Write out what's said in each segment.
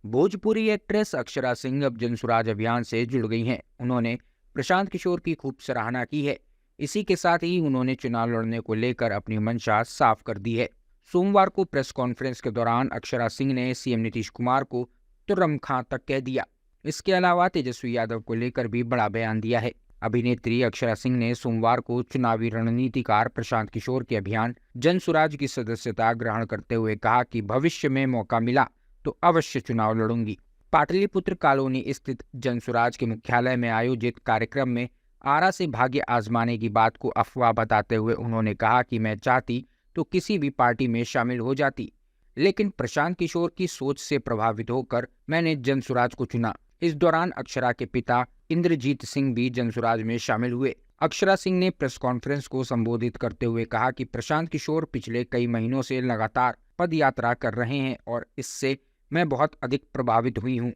Bhojpuri actress Akshara Singh अब जनसुराज अभियान से जुड़ गई हैं। उन्होंने प्रशांत किशोर की खूब सराहना की है। इसी के साथ ही उन्होंने चुनाव लड़ने को लेकर अपनी मंशा साफ कर दी है। सोमवार को प्रेस कॉन्फ्रेंस के दौरान अक्षरा सिंह ने सीएम नीतीश कुमार को तुर्रम खां तक कह दिया। इसके अलावा तेजस्वी यादव को लेकर भी बड़ा बयान दिया है। अभिनेत्री अक्षरा सिंह ने सोमवार को चुनावी रणनीतिकार प्रशांत किशोर के अभियान जनसुराज की सदस्यता ग्रहण करते हुए कहा कि भविष्य में मौका मिला तो अवश्य चुनाव लड़ूंगी। पाटलिपुत्र कॉलोनी स्थित जनसुराज के मुख्यालय में आयोजित कार्यक्रम में आरा से भाग्य आजमाने की बात को अफवाह बताते हुए उन्होंने कहा कि मैं चाहती तो किसी भी पार्टी में शामिल हो जाती, लेकिन प्रशांत किशोर की सोच से प्रभावित होकर मैंने जनसुराज को चुना। इस दौरान अक्षरा के पिता इंद्रजीत सिंह भी जनसुराज में शामिल हुए। अक्षरा सिंह ने प्रेस कॉन्फ्रेंस को संबोधित करते हुए कहा कि प्रशांत किशोर पिछले कई महीनों से लगातार पदयात्रा कर रहे हैं और इससे मैं बहुत अधिक प्रभावित हुई हूं।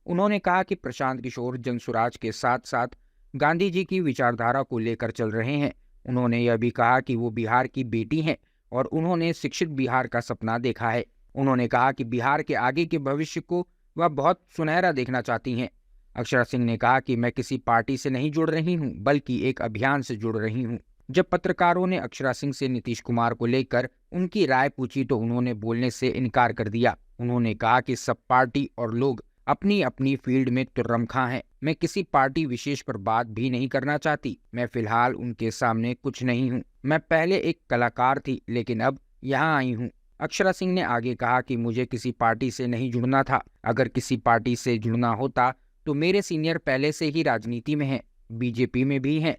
उन्होंने कहा कि प्रशांत किशोर जनसुराज के साथ साथ गांधी जी की विचारधारा को लेकर चल रहे हैं। उन्होंने यह भी कहा कि वो बिहार की बेटी हैं और उन्होंने शिक्षित बिहार का सपना देखा है। उन्होंने कहा कि बिहार के आगे के भविष्य को वह बहुत सुनहरा देखना चाहती हैं। अक्षरा सिंह ने कहा कि मैं किसी पार्टी से नहीं जुड़ रही हूं, बल्कि एक अभियान से जुड़ रही हूं। जब पत्रकारों ने अक्षरा सिंह से नीतीश कुमार को लेकर उनकी राय पूछी तो उन्होंने बोलने से इनकार कर दिया। उन्होंने कहा कि सब पार्टी और लोग अपनी अपनी फील्ड में तुर्रम खां हैं। मैं किसी पार्टी विशेष पर बात भी नहीं करना चाहती। मैं फिलहाल उनके सामने कुछ नहीं हूं। मैं पहले एक कलाकार थी, लेकिन अब यहाँ आई हूं। अक्षरा सिंह ने आगे कहा कि मुझे किसी पार्टी से नहीं जुड़ना था। अगर किसी पार्टी से जुड़ना होता तो मेरे सीनियर पहले से ही राजनीति में हैं, बीजेपी में भी हैं,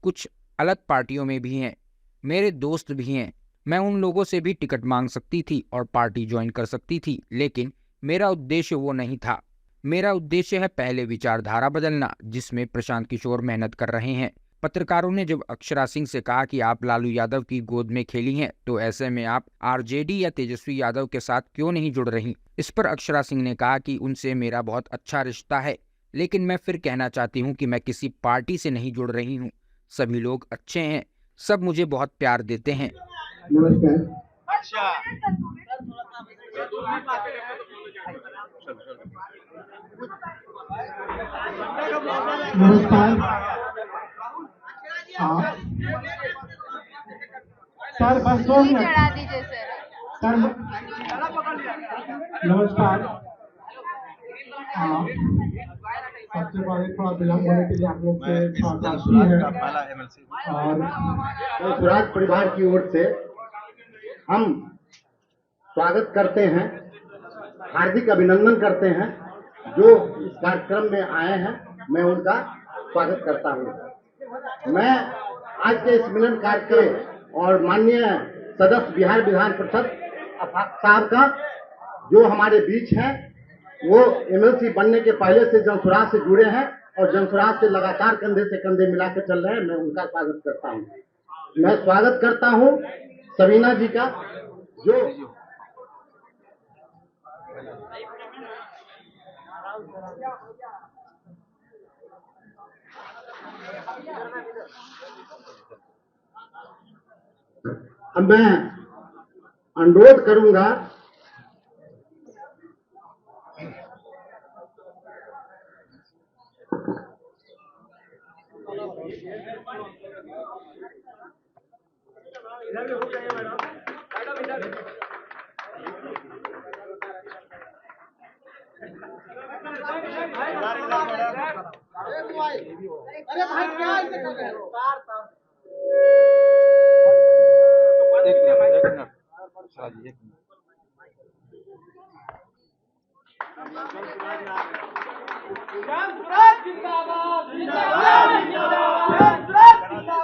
कुछ अलग पार्टियों में भी हैं, मेरे दोस्त भी हैं। मैं उन लोगों से भी टिकट मांग सकती थी और पार्टी ज्वाइन कर सकती थी, लेकिन मेरा उद्देश्य वो नहीं था। मेरा उद्देश्य है पहले विचारधारा बदलना, जिसमें प्रशांत किशोर मेहनत कर रहे हैं। पत्रकारों ने जब अक्षरा सिंह से कहा कि आप लालू यादव की गोद में खेली हैं, तो ऐसे में आप आरजेडी या तेजस्वी यादव के साथ क्यों नहीं जुड़ रही? इस पर अक्षरा सिंह ने कहा कि उनसे मेरा बहुत अच्छा रिश्ता है, लेकिन मैं फिर कहना चाहती हूँ कि मैं किसी पार्टी से नहीं जुड़ रही हूँ। सभी लोग अच्छे हैं, सब मुझे बहुत प्यार देते हैं। नमस्कार। सर बस 2 मिनट चढ़ा दीजिए सर। नमस्कार। सबसे पहले थोड़ा विलम्ब होने के लिए आप लोग से और जनसुराज परिवार की ओर से हम स्वागत करते हैं, हार्दिक अभिनंदन करते हैं। जो इस कार्यक्रम में आए हैं, मैं उनका स्वागत करता हूं। मैं आज के इस मिलन कार्यक्रम और माननीय सदस्य बिहार विधान परिषद साहब का जो हमारे बीच है, वो एमएलसी बनने के पहले से जनसुराज से जुड़े हैं और जनसुराज से लगातार कंधे से कंधे मिलाकर चल रहे हैं। मैं उनका स्वागत करता हूं। मैं स्वागत करता हूं सबीना जी का, जो अब मैं अनुरोध करूंगा अरे भाई क्या ऐसे कर रहे हो?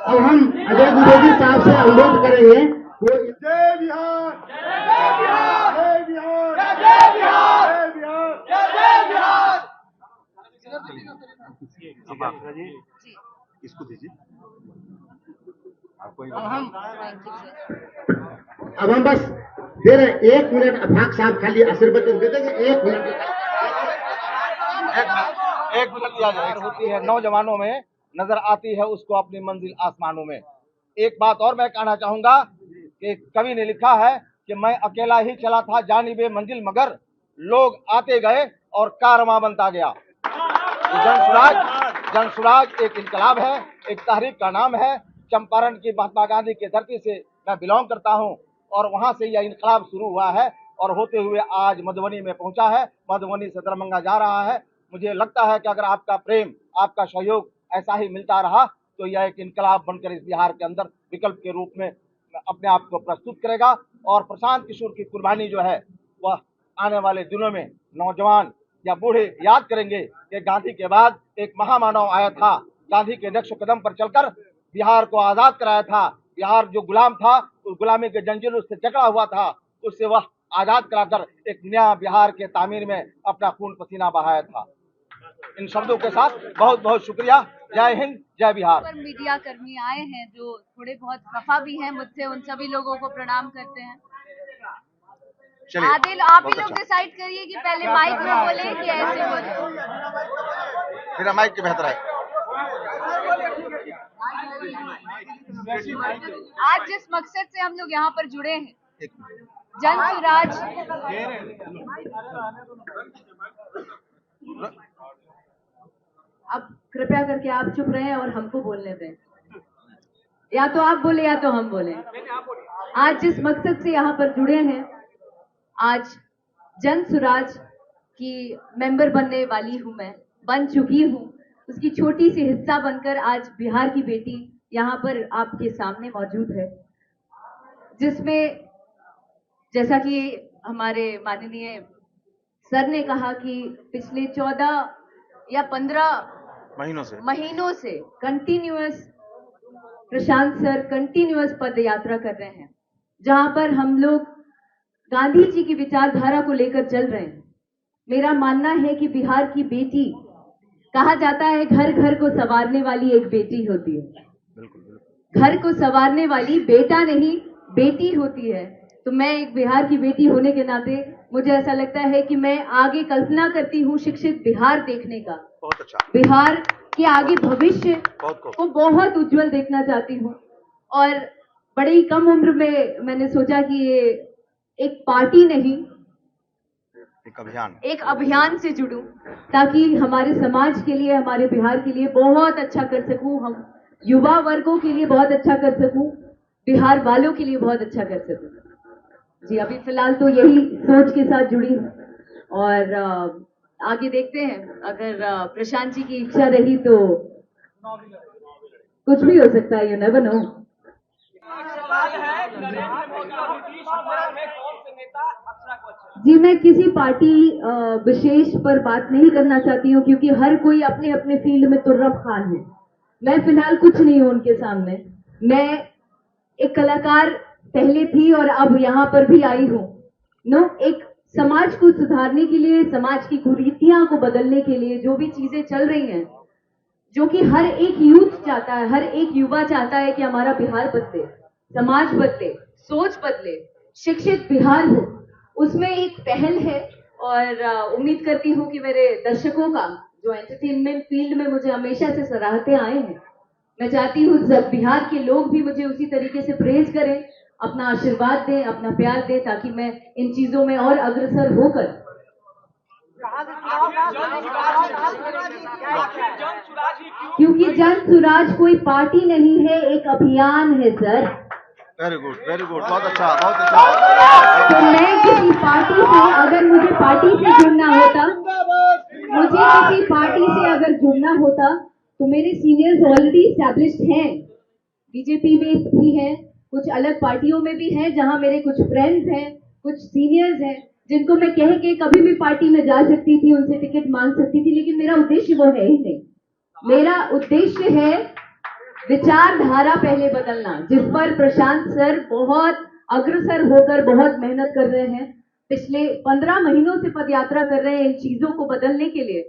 अब हम अजय द्विवेदी साहब से अनुरोध करेंगे वो जय बिहार, जय बिहार, जय बिहार, जय बिहार, जय बिहार, जय बिहार। अब अक्षरा जी इसको दीजिए। अब हम बस दे रहे 1 मिनट। अफाक साहब खाली आशीर्वाद दे देंगे। 1 मिनट दिया जाए। होती है नौजवानों में, नजर आती है उसको अपनी मंजिल आसमानों में। एक बात और मैं कहना चाहूंगा कि कवि ने लिखा है कि मैं अकेला ही चला था जानिबे मंजिल, मगर लोग आते गए और कारवां बनता गया। जन सुराज एक इनकलाब है, एक तहरीक का नाम है। चंपारण की महात्मा गांधी की धरती से मैं बिलोंग करता हूं और वहां से यह इनकलाब शुरू हुआ है और होते हुए आज मधुबनी में पहुंचा है, मधुबनी से दरभंगा जा रहा है। मुझे लगता है कि अगर आपका प्रेम, आपका सहयोग ऐसा ही मिलता रहा तो यह एक इनकलाब बनकर इस बिहार के अंदर विकल्प के रूप में अपने आप को प्रस्तुत करेगा। और प्रशांत किशोर की कुर्बानी जो है वह आने वाले दिनों में नौजवान या बूढ़े याद करेंगे कि गांधी के बाद एक महामानव आया था, गांधी के नक्श कदम पर चलकर बिहार को आजाद कराया था। बिहार जो गुलाम था, उस गुलामी के जंजीरों से जकड़ा हुआ था, उससे वह आजाद कराकर एक नया बिहार के तामीर में अपना खून पसीना बहाया था। इन शब्दों के साथ बहुत बहुत शुक्रिया। जय हिंद, जय बिहार। पर मीडिया कर्मी आए हैं जो थोड़े बहुत खफा भी हैं मुझसे, उन सभी लोगों को प्रणाम करते हैं। आदिल, आप ही लोग डिसाइड करिए कि पहले माइक में बोले कि ऐसे बोले। मेरा माइक की बेहतर है। आज जिस मकसद से हम लोग यहाँ पर जुड़े हैं, जन सुराज, अब कृपया करके आप चुप रहें और हमको बोलने दें। या तो आप बोले या तो हम बोले। आज जिस मकसद से यहाँ पर जुड़े हैं, आज जन सुराज की मेंबर बनने वाली हूँ, मैं बन चुकी हूँ, उसकी छोटी सी हिस्सा बनकर आज बिहार की बेटी यहाँ पर आपके सामने मौजूद है, जिसमें जैसा कि हमारे माननीय सर ने कहा कि पिछले 14 या 15 महीनों से कंटिन्यूअस प्रशांत सर कंटिन्यूअस पद यात्रा कर रहे हैं, जहां पर हम लोग गांधी जी की विचारधारा को लेकर चल रहे हैं। मेरा मानना है कि बिहार की बेटी, कहा जाता है घर घर को संवारने वाली एक बेटी होती है, घर को संवारने वाली बेटा नहीं बेटी होती है। तो मैं एक बिहार की बेटी होने के नाते मुझे ऐसा लगता है कि मैं आगे कल्पना करती हूँ शिक्षित बिहार देखने का। बहुत अच्छा। बिहार के आगे भविष्य को बहुत उज्जवल देखना चाहती हूँ और बड़ी ही कम उम्र में मैंने सोचा कि ये एक पार्टी नहीं, एक अभियान से जुड़ूं ताकि हमारे समाज के लिए, हमारे बिहार के लिए बहुत अच्छा कर सकूं, हम युवा वर्गों के लिए बहुत अच्छा कर सकूं, बिहार वालों के लिए बहुत अच्छा कर सकूं। जी, अभी फिलहाल तो यही सोच के साथ जुड़ी हूं और आगे देखते हैं, अगर प्रशांत जी की इच्छा रही तो कुछ भी हो सकता है, यू नेवर नो। जी, मैं किसी पार्टी विशेष पर बात नहीं करना चाहती हूँ क्योंकि हर कोई अपने अपने फील्ड में तुर्रब खान है। मैं फिलहाल कुछ नहीं हूँ उनके सामने। मैं एक कलाकार पहले थी और अब यहाँ पर भी आई हूँ। एक समाज को सुधारने के लिए, समाज की कुरीतियां को बदलने के लिए जो भी चीजें चल रही हैं, जो कि हर एक यूथ चाहता है, हर एक युवा चाहता है कि हमारा बिहार बदले, समाज बदले, सोच बदले, शिक्षित बिहार हो, उसमें एक पहल है। और उम्मीद करती हूँ कि मेरे दर्शकों का, जो एंटरटेनमेंट फील्ड में मुझे हमेशा से सराहते आए हैं, मैं चाहती हूँ जब बिहार के लोग भी मुझे उसी तरीके से प्रेज करें, अपना आशीर्वाद दें, अपना प्यार दें, ताकि मैं इन चीजों में और अग्रसर होकर। क्योंकि जन सुराज कोई पार्टी नहीं है, एक अभियान है सर। वेरी गुड, बहुत अच्छा, बहुत अच्छा। तो मैं किसी पार्टी से, अगर मुझे पार्टी से जुड़ना होता, तो मेरे सीनियर्स ऑलरेडी एस्टैब्लिश्ड हैं, बीजेपी में भी हैं, कुछ अलग पार्टियों में भी हैं, जहां मेरे कुछ फ्रेंड्स हैं, कुछ सीनियर्स हैं, जिनको मैं कह के कभी भी पार्टी में जा सकती थी, उनसे टिकट मांग सकती थी, लेकिन मेरा उद्देश्य वो है ही नहीं। मेरा उद्देश्य है विचारधारा पहले बदलना, जिस पर प्रशांत सर बहुत अग्रसर होकर बहुत मेहनत कर रहे हैं, पिछले 15 महीनों से पदयात्रा कर रहे हैं इन चीजों को बदलने के लिए।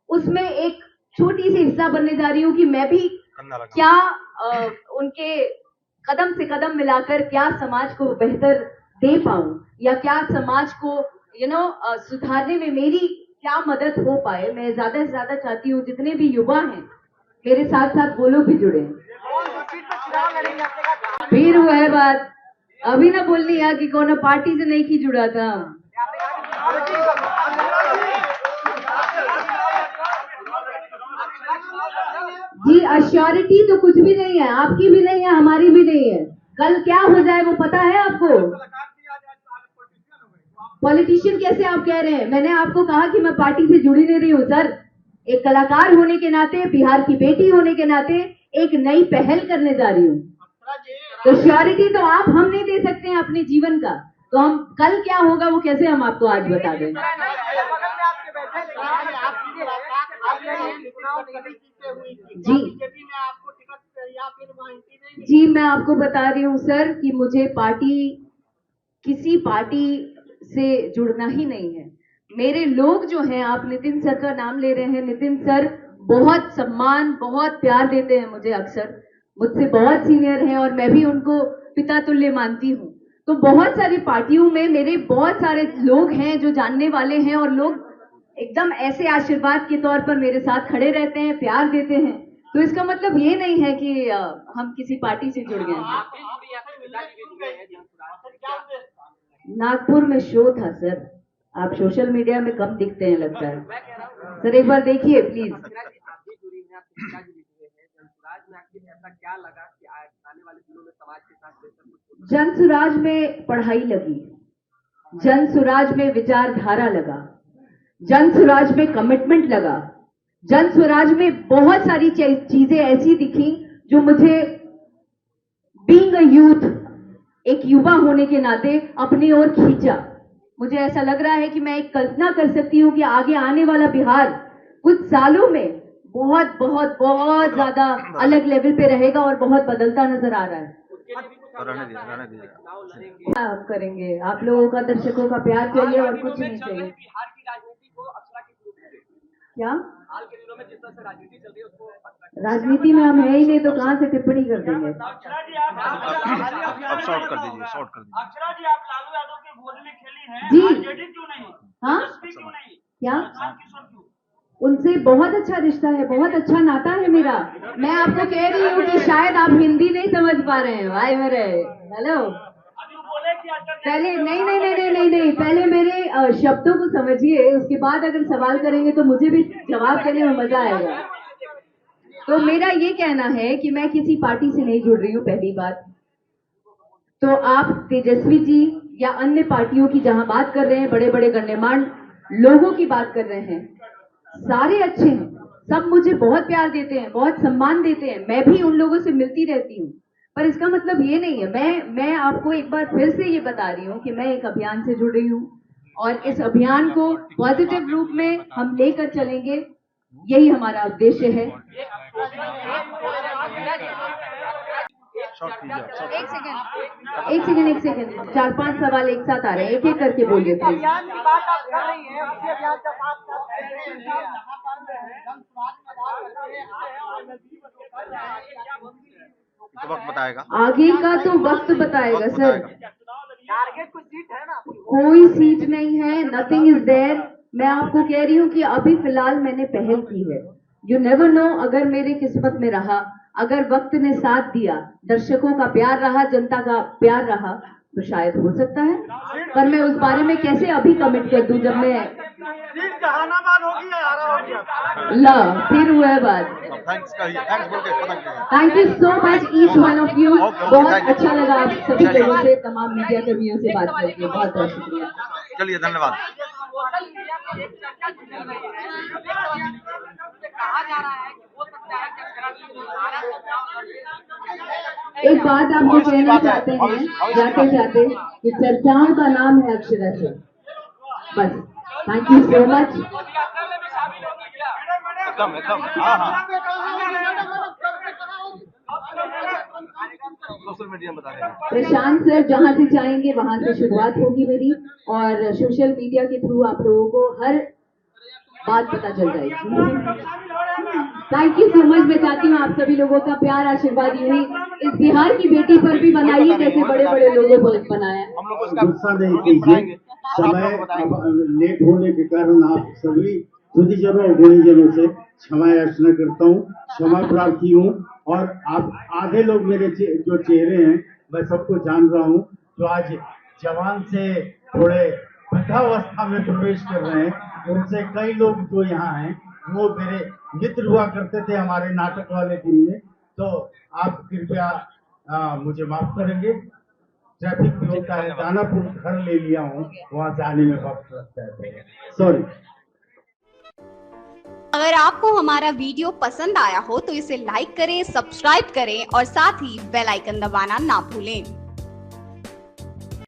उसमें एक छोटी सी हिस्सा बनने जा रही हूँ कि मैं भी क्या उनके कदम से कदम मिलाकर क्या समाज को बेहतर दे पाऊं, या क्या समाज को सुधारने में मेरी क्या मदद हो पाए। मैं ज्यादा से ज्यादा चाहती हूँ जितने भी युवा हैं मेरे साथ साथ वो लोग भी जुड़े। फिर वो है बात, अभी ना बोलनी है कि कौन पार्टी से नहीं की जुड़ा था। जी अश्योरिटी तो कुछ भी नहीं है, आपकी भी नहीं है, हमारी भी नहीं है। कल क्या हो जाए वो पता है आपको? पॉलिटिशियन कैसे आप कह रहे हैं? मैंने आपको कहा कि मैं पार्टी से जुड़ी नहीं रही हूँ सर। एक कलाकार होने के नाते, बिहार की बेटी होने के नाते एक नई पहल करने जा रही हूँ। तो श्योरिटी तो आप हम नहीं दे सकते हैं अपने जीवन का, तो हम कल क्या होगा वो कैसे हम आपको आज बता दें? जी मैं आपको बता रही हूँ सर कि मुझे किसी पार्टी से जुड़ना ही नहीं है। मेरे लोग जो हैं, आप नितिन सर का नाम ले रहे हैं, नितिन सर बहुत सम्मान, बहुत प्यार देते हैं मुझे, अक्सर मुझसे बहुत सीनियर हैं और मैं भी उनको पिता तुल्य मानती हूँ। तो बहुत सारी पार्टियों में मेरे बहुत सारे लोग हैं जो जानने वाले हैं और लोग एकदम ऐसे आशीर्वाद के तौर पर मेरे साथ खड़े रहते हैं, प्यार देते हैं। तो इसका मतलब ये नहीं है कि हम किसी पार्टी से जुड़ गए हैं। नागपुर में शो था सर, आप सोशल मीडिया में कम दिखते हैं लगता है सर, एक बार देखिए प्लीज। जन सुराज में पढ़ाई लगी, जन सुराज में विचारधारा लगा, जन सुराज में कमिटमेंट लगा, जन स्वराज में बहुत सारी चीजें ऐसी दिखी जो मुझे बीइंग अ यूथ, एक युवा होने के नाते अपनी ओर खींचा। मुझे ऐसा लग रहा है कि मैं एक कल्पना कर सकती हूँ कि आगे आने वाला बिहार कुछ सालों में बहुत बहुत बहुत ज्यादा अलग लेवल पे रहेगा और बहुत बदलता नजर आ रहा है। आप करेंगे, आप लोगों का, दर्शकों का प्यार चाहिए और कुछ नहीं चाहिए। क्या हाल के दिनों में जिस तरह से राजनीति चल रही है उसको, राजनीति में हम है ही नहीं तो कहाँ से टिप्पणी कर देंगे? अक्षरा जी आप शॉर्ट कर दीजिए, शॉर्ट कर दीजिए। अक्षरा जी आप लालू यादव के गोद में खेली हैं, जी आरजेडी क्यों नहीं? हाँ क्यों नहीं? क्या किशोर क्यों? उनसे बहुत अच्छा रिश्ता है, बहुत अच्छा नाता है मेरा। मैं आपको कह रही हूँ कि शायद आप हिंदी नहीं समझ पा रहे हैं भाई मेरे। हेलो, पहले नहीं, पहले मेरे शब्दों को समझिए, उसके बाद अगर सवाल करेंगे तो मुझे भी जवाब देने में मजा आएगा। तो मेरा ये कहना है कि मैं किसी पार्टी से नहीं जुड़ रही हूँ, पहली बात। तो आप तेजस्वी जी या अन्य पार्टियों की जहां बात कर रहे हैं, बड़े बड़े गण्यमान्य लोगों की बात कर रहे हैं, सारे अच्छे हैं, सब मुझे बहुत प्यार देते हैं, बहुत सम्मान देते हैं, मैं भी उन लोगों से मिलती रहती हूँ। पर इसका मतलब ये नहीं है, मैं आपको एक बार फिर से ये बता रही हूँ कि मैं एक अभियान से जुड़ रही हूँ और इस अभियान को पॉजिटिव रूप में हम लेकर चलेंगे, यही हमारा उद्देश्य है। एक सेकंड, 4-5 सवाल एक साथ आ रहे हैं, एक एक करके बोलिए प्लीज। तो वक्त बताएगा, आगे का तो वक्त बताएगा सर। टारगेट कुछ सीट है ना? कोई सीट नहीं है, नथिंग इज देयर। मैं आपको कह रही हूँ कि अभी फिलहाल मैंने पहल की है। यू नेवर नो, अगर मेरी किस्मत में रहा, अगर वक्त ने साथ दिया, दर्शकों का प्यार रहा, जनता का प्यार रहा, तो शायद हो सकता है। पर मैं उस बारे में कैसे अभी कमिट कर दूं जब मैं सीट जहानाबाद होगी या आरा होगी? ला फिर हुआ है बात। थैंक्स बोल के खत्म कीजिए। Thank you so much each one of you. बहुत अच्छा लगा आप सभी लोगों से, तमाम मीडिया कर्मियों से बात करके। बहुत बहुत शुक्रिया। चलिए, धन्यवाद। एक बात आपको कहना चाहते हैं जाते जाते कि चर्चाओं का नाम है अक्षरा से। बस, थैंक यू सो मच। एकदम हाँ। सोशल मीडिया बता रहे हैं प्रशांत सर जहां से चाहेंगे वहां से शुरुआत होगी मेरी, और सोशल मीडिया के थ्रू आप लोगों को हर बात पता चल जाएगी। Thank you so much. मैं चाहती हूँ आप सभी लोगों का प्यार, आशीर्वाद यूं ही इस बिहार की बेटी पर भी बनाइए जैसे बड़े बड़े लोगों को बनाया। हम लोग उसका गुस्सा नहीं कीजिए, समय अब लेट होने के कारण आप सभी सुधीजनों और गुणीजनों से क्षमा याचना करता हूँ, क्षमा प्रार्थी हूँ। और आप आधे लोग मेरे जो चेहरे हैं मैं सबको जान रहा हूँ, जो आज जवान से थोड़े वृद्धावस्था में प्रवेश कर रहे हैं, उनसे कई लोग जो यहाँ हैं वो मेरे मित्र हुआ करते थे हमारे नाटक वाले टीम में। तो आप कृपया मुझे माफ करेंगे। ट्रैफिक भी होता है, दानापुर घर ले लिया हूँ, वहाँ से आने में वक्त लगता है, सॉरी। अगर आपको हमारा वीडियो पसंद आया हो तो इसे लाइक करें, सब्सक्राइब करें और साथ ही बेल आइकन दबाना ना भूलें।